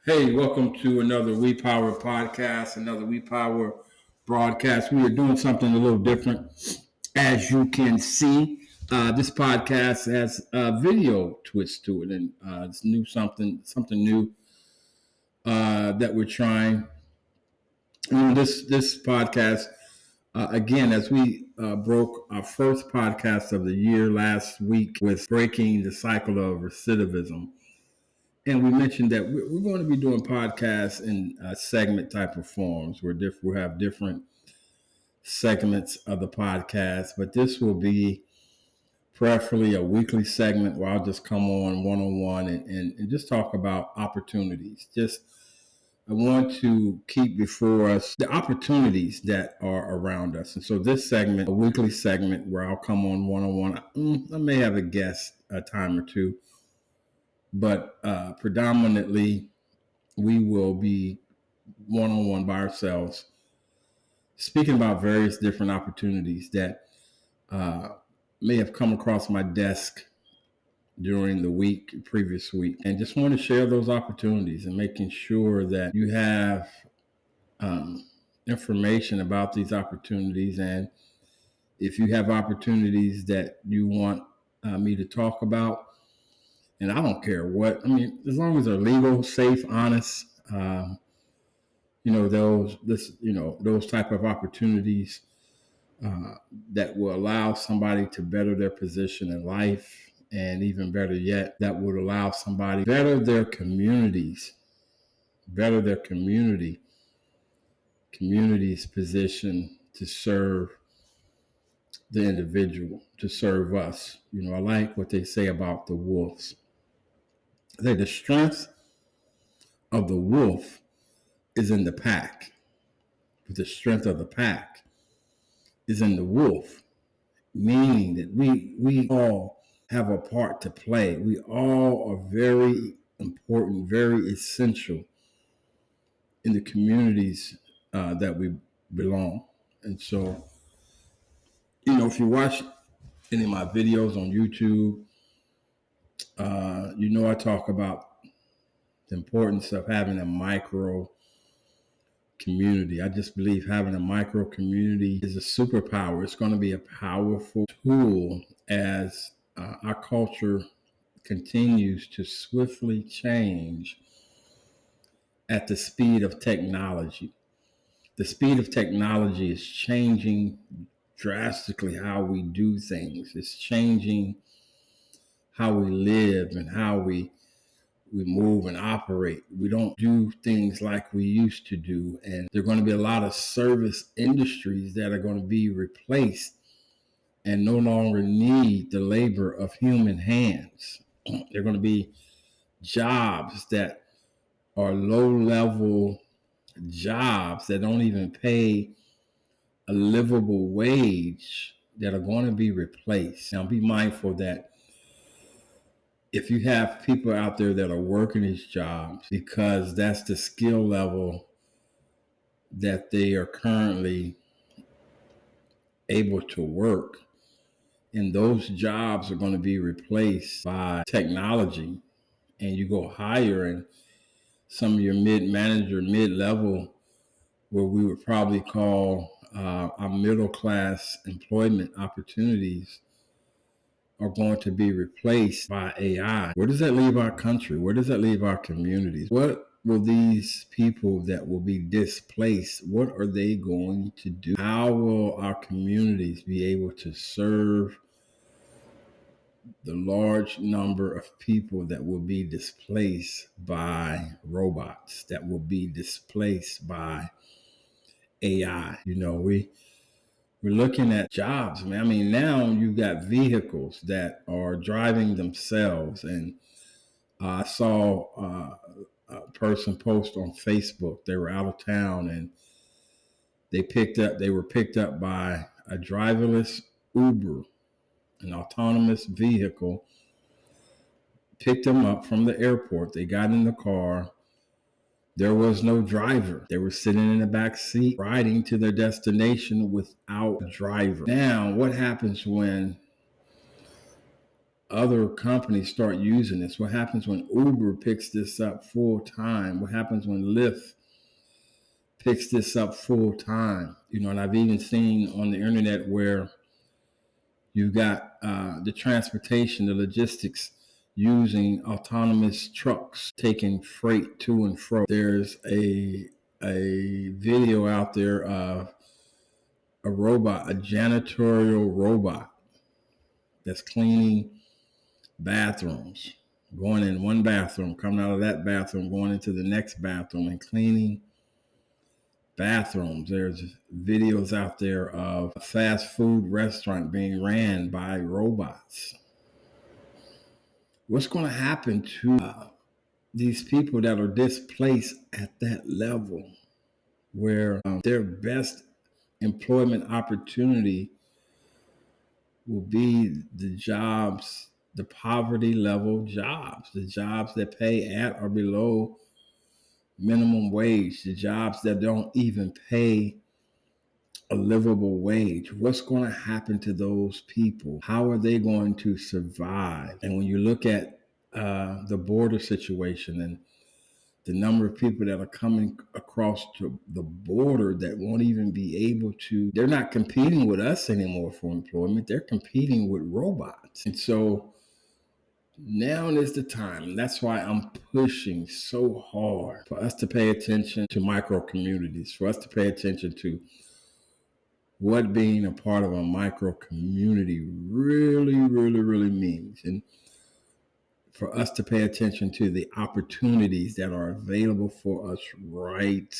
Hey, welcome to another We Power podcast, another We Power broadcast. We are doing something a little different. As you can see, this podcast has a video twist to it, and it's something new that we're trying. This podcast, again, as we broke our first podcast of the year last week with breaking the cycle of recidivism. And we mentioned that we're going to be doing podcasts in segment type of forms. We'll have different segments of the podcast, but this will be preferably a weekly segment where I'll just come on one-on-one and just talk about opportunities. I want to keep before us the opportunities that are around us. And so this segment, a weekly segment where I'll come on one-on-one, I may have a guest a time or two, but predominantly we will be one-on-one by ourselves, speaking about various different opportunities that may have come across my desk during the previous week, and just want to share those opportunities and making sure that you have information about these opportunities. And if you have opportunities that you want me to talk about, and I don't care what, as long as they're legal, safe, honest, those type of opportunities that will allow somebody to better their position in life, and even better yet, that would allow somebody better their community's position to serve the individual, to serve us. I like what they say about the wolves. The strength of the wolf is in the pack, but the strength of the pack is in the wolf, meaning that we all have a part to play. We all are very important, very essential in the communities that we belong. And so, if you watch any of my videos on YouTube, I talk about the importance of having a micro community. I just believe having a micro community is a superpower. It's going to be a powerful tool as our culture continues to swiftly change at the speed of technology. The speed of technology is changing drastically how we do things. It's changing how we live and how we move and operate. We don't do things like we used to do. And there are going to be a lot of service industries that are going to be replaced and no longer need the labor of human hands. There are going to be jobs that are low-level jobs that don't even pay a livable wage that are going to be replaced. Now, be mindful that if you have people out there that are working these jobs because that's the skill level that they are currently able to work, and those jobs are going to be replaced by technology, and you go higher and some of your mid-manager, mid-level, where we would probably call our middle-class employment opportunities, are going to be replaced by AI. Where does that leave our country? Where does that leave our communities? What will these people that will be displaced, what are they going to do? How will our communities be able to serve the large number of people that will be displaced by robots, that will be displaced by AI? We're looking at jobs, man. Now you've got vehicles that are driving themselves. And I saw a person post on Facebook. They were out of town and they were picked up by a driverless Uber, an autonomous vehicle, picked them up from the airport. They got in the car. There was no driver. They were sitting in the back seat, riding to their destination without a driver. Now, what happens when other companies start using this? What happens when Uber picks this up full time? What happens when Lyft picks this up full time? And I've even seen on the internet where you've got the transportation, the logistics using autonomous trucks taking freight to and fro. There's a video out there of a robot, a janitorial robot that's cleaning bathrooms, going in one bathroom, coming out of that bathroom, going into the next bathroom and cleaning bathrooms. There's videos out there of a fast food restaurant being ran by robots. What's going to happen to these people that are displaced at that level where their best employment opportunity will be the jobs, the poverty level jobs, the jobs that pay at or below minimum wage, the jobs that don't even pay a livable wage? What's going to happen to those people? How are they going to survive? And when you look at the border situation and the number of people that are coming across to the border that won't even be able to, they're not competing with us anymore for employment. They're competing with robots. And so now is the time. And that's why I'm pushing so hard for us to pay attention to micro communities, for us to pay attention to what being a part of a micro community really, really, really means. And for us to pay attention to the opportunities that are available for us right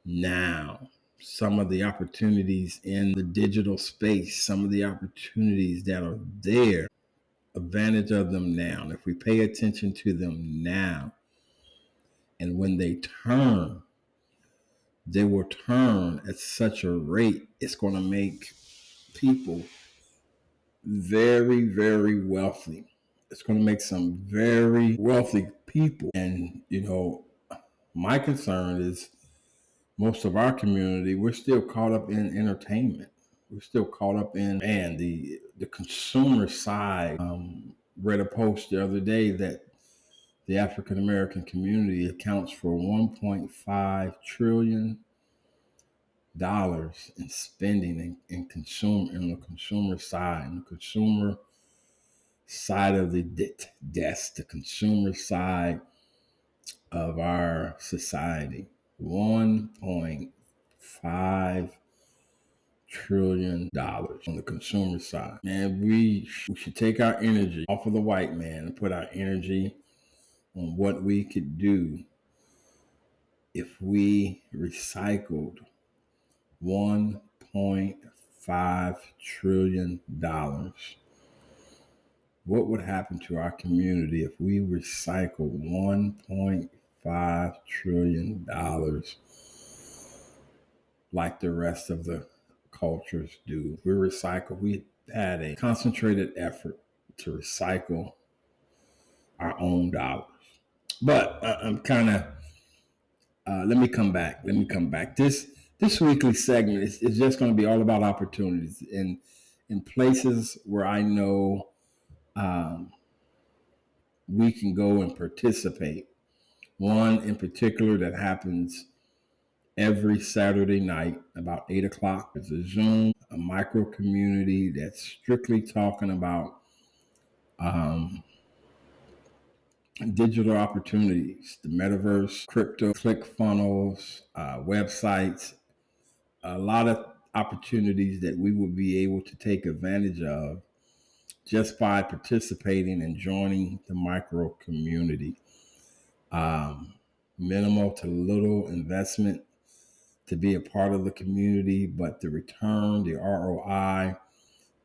now. Some of the opportunities in the digital space, some of the opportunities that are there, advantage of them now. And if we pay attention to them now, and when they turn, they will turn at such a rate, it's going to make people very, very wealthy. It's going to make some very wealthy people. And, my concern is most of our community, we're still caught up in entertainment. We're still caught up in, the consumer side. Read a post the other day that the African American community accounts for $1.5 trillion in spending in the consumer side, and the consumer side of the desk, the consumer side of our society. $1.5 trillion on the consumer side. Man, we should take our energy off of the white man and put our energy on what we could do if we recycled $1.5 trillion. What would happen to our community if we recycled $1.5 trillion like the rest of the cultures do? If we recycle, we had a concentrated effort to recycle our own dollars. But I'm kind of, let me come back. This weekly segment is just going to be all about opportunities in places where I know we can go and participate. One in particular that happens every Saturday night about 8 o'clock is a Zoom, a micro community that's strictly talking about digital opportunities, the metaverse, crypto, ClickFunnels, websites, a lot of opportunities that we will be able to take advantage of just by participating and joining the micro community. Minimal to little investment to be a part of the community, but the return, the ROI,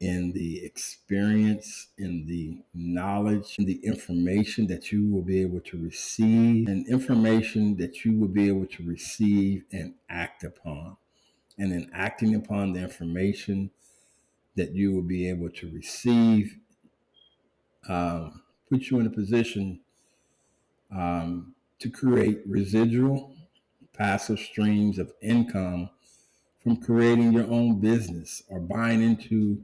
in the experience, in the knowledge, in the information that you will be able to receive, and information that you will be able to receive and act upon. And in acting upon the information that you will be able to receive, put you in a position to create residual passive streams of income from creating your own business or buying into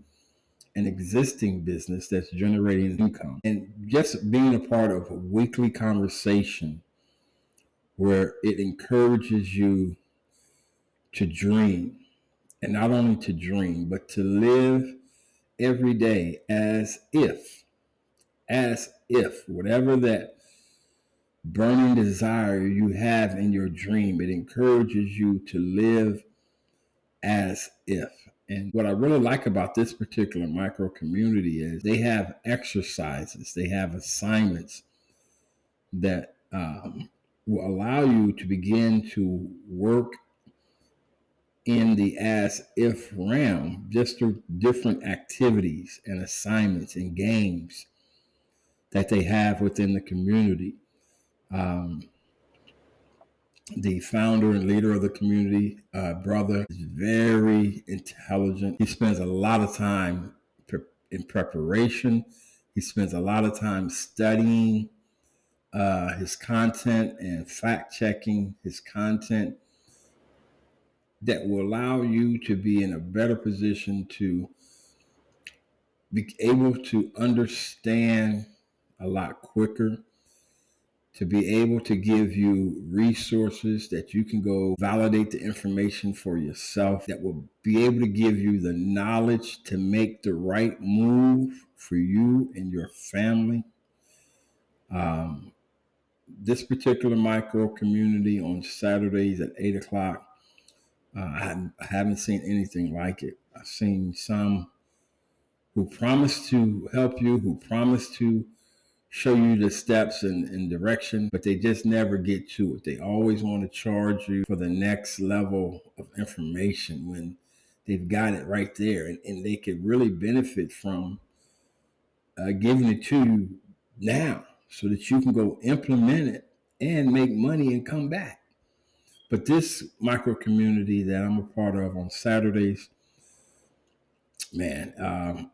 an existing business that's generating income. And just being a part of a weekly conversation where it encourages you to dream, and not only to dream, but to live every day as if whatever that burning desire you have in your dream, it encourages you to live as if. And what I really like about this particular micro community is they have exercises, they have assignments that will allow you to begin to work in the as if realm just through different activities and assignments and games that they have within the community. Um, the founder and leader of the community, brother, is very intelligent. He spends a lot of time in preparation. He spends a lot of time studying his content and fact checking his content that will allow you to be in a better position to be able to understand a lot quicker, to be able to give you resources that you can go validate the information for yourself, that will be able to give you the knowledge to make the right move for you and your family. This particular micro community on Saturdays at 8 o'clock, I haven't seen anything like it. I've seen some who promise to help you, who promise to show you the steps and direction, but they just never get to it. They always want to charge you for the next level of information when they've got it right there. And they could really benefit from giving it to you now so that you can go implement it and make money and come back. But this micro community that I'm a part of on Saturdays, man,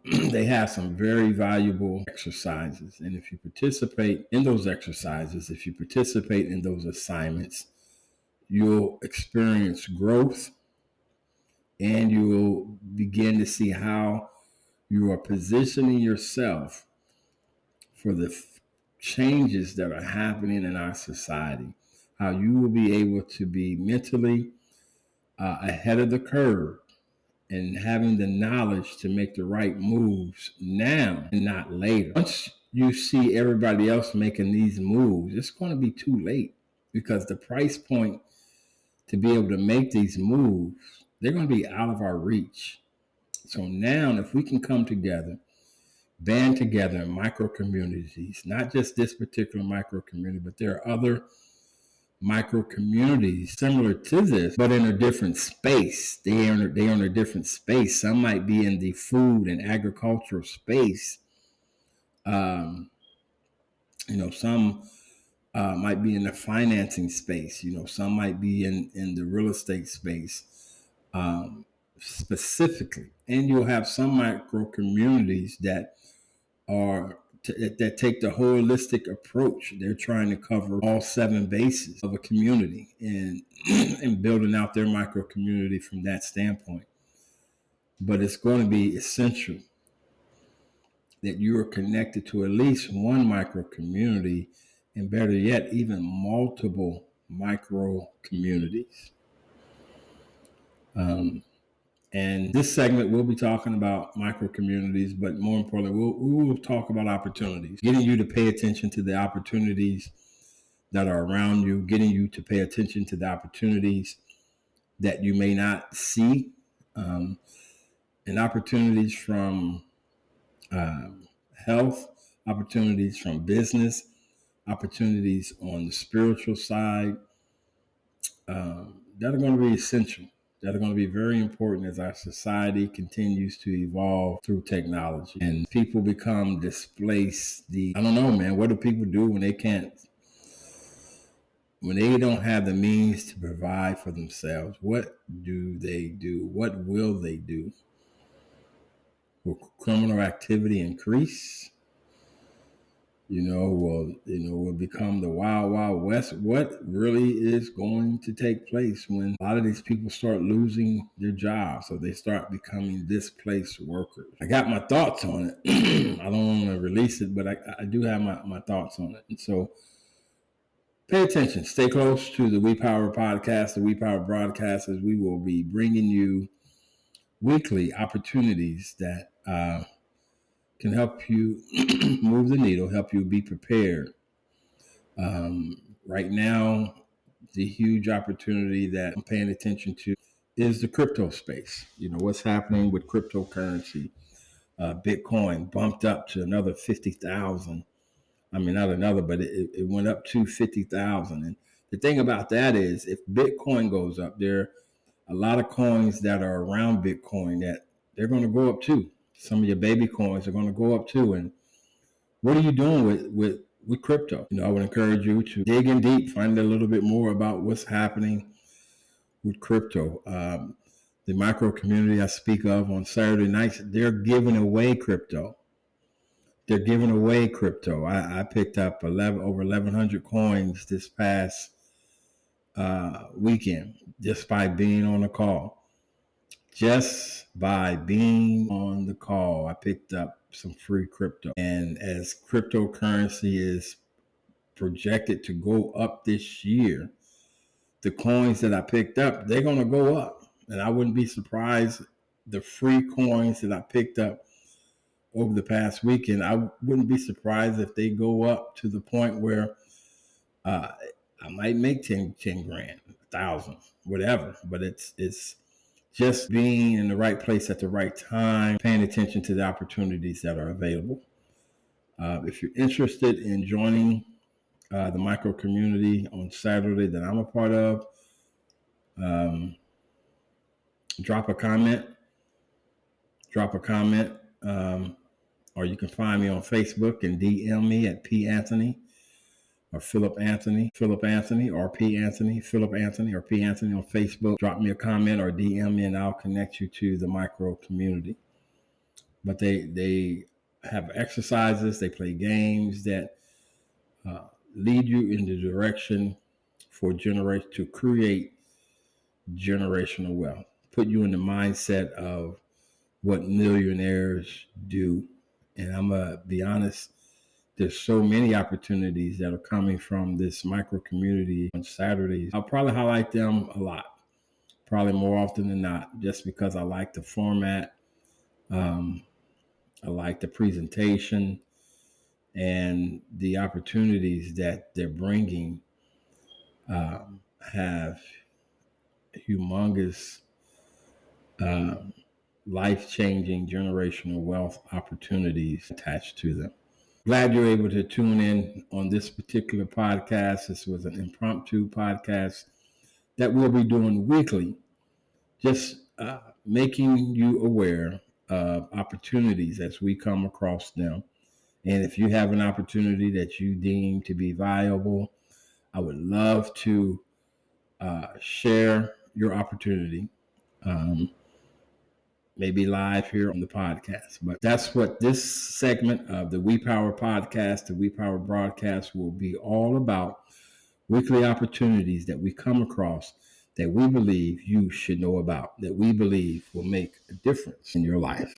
they have some very valuable exercises. And if you participate in those exercises, if you participate in those assignments, you'll experience growth and you will begin to see how you are positioning yourself for the changes that are happening in our society, how you will be able to be mentally ahead of the curve and having the knowledge to make the right moves now and not later. Once you see everybody else making these moves, it's going to be too late because the price point to be able to make these moves, they're going to be out of our reach. So now if we can come together, band together in micro communities, not just this particular micro community, but there are other micro communities similar to this, but in a different space. They are in a different space. Some might be in the food and agricultural space. Some might be in the financing space. Some might be in the real estate space specifically. And you'll have some micro communities that that take the holistic approach. They're trying to cover all 7 bases of a community and building out their micro community from that standpoint. But it's going to be essential that you are connected to at least one micro community, and better yet, even multiple micro communities. And this segment, we'll be talking about micro communities, but more importantly, we will talk about opportunities, getting you to pay attention to the opportunities that are around you, getting you to pay attention to the opportunities that you may not see, and opportunities from health, opportunities from business, opportunities on the spiritual side that are going to be essential, that are going to be very important as our society continues to evolve through technology and people become displaced. I don't know, man, what do people do when they don't have the means to provide for themselves? What do they do? What will they do? Will criminal activity increase? will become the wild, wild west. What really is going to take place when a lot of these people start losing their jobs, so they start becoming displaced workers? I got my thoughts on it. I don't want to release it, but I do have my thoughts on it. And so pay attention. Stay close to the We Power podcast, the We Power broadcast, as we will be bringing you weekly opportunities that can help you move the needle, help you be prepared. Right now, the huge opportunity that I'm paying attention to is the crypto space. What's happening with cryptocurrency. Bitcoin bumped up to another 50,000. I mean, not another, but it went up to 50,000. And the thing about that is, if Bitcoin goes up, there are a lot of coins that are around Bitcoin that they're going to go up too. Some of your baby coins are going to go up too. And what are you doing with crypto? I would encourage you to dig in deep, find a little bit more about what's happening with crypto. The micro community I speak of on Saturday nights, they're giving away crypto. I picked up over 1,100 coins this past weekend just by being on the call. Just by being on the call, I picked up some free crypto. And as cryptocurrency is projected to go up this year, the coins that I picked up, they're going to go up. And I wouldn't be surprised, the free coins that I picked up over the past weekend, I wouldn't be surprised if they go up to the point where I might make 10 grand, 1,000, whatever. But it's just being in the right place at the right time, paying attention to the opportunities that are available. If you're interested in joining the micro community on Saturday that I'm a part of, drop a comment, or you can find me on Facebook and DM me at P. Anthony or Philip Anthony, or P. Anthony, Philip Anthony, or P. Anthony on Facebook. Drop me a comment or DM me and I'll connect you to the micro community. But they have exercises, they play games that lead you in the direction to create generational wealth, put you in the mindset of what millionaires do. And I'm going to be honest, there's so many opportunities that are coming from this micro community on Saturdays. I'll probably highlight them a lot, probably more often than not, just because I like the format. I like the presentation and the opportunities that they're bringing have humongous life-changing generational wealth opportunities attached to them. Glad you're able to tune in on this particular podcast. This was an impromptu podcast that we'll be doing weekly, just making you aware of opportunities as we come across them. And if you have an opportunity that you deem to be valuable, I would love to share your opportunity. Maybe live here on the podcast. But that's what this segment of the We Power podcast, the We Power broadcast will be all about. Weekly opportunities that we come across that we believe you should know about, that we believe will make a difference in your life.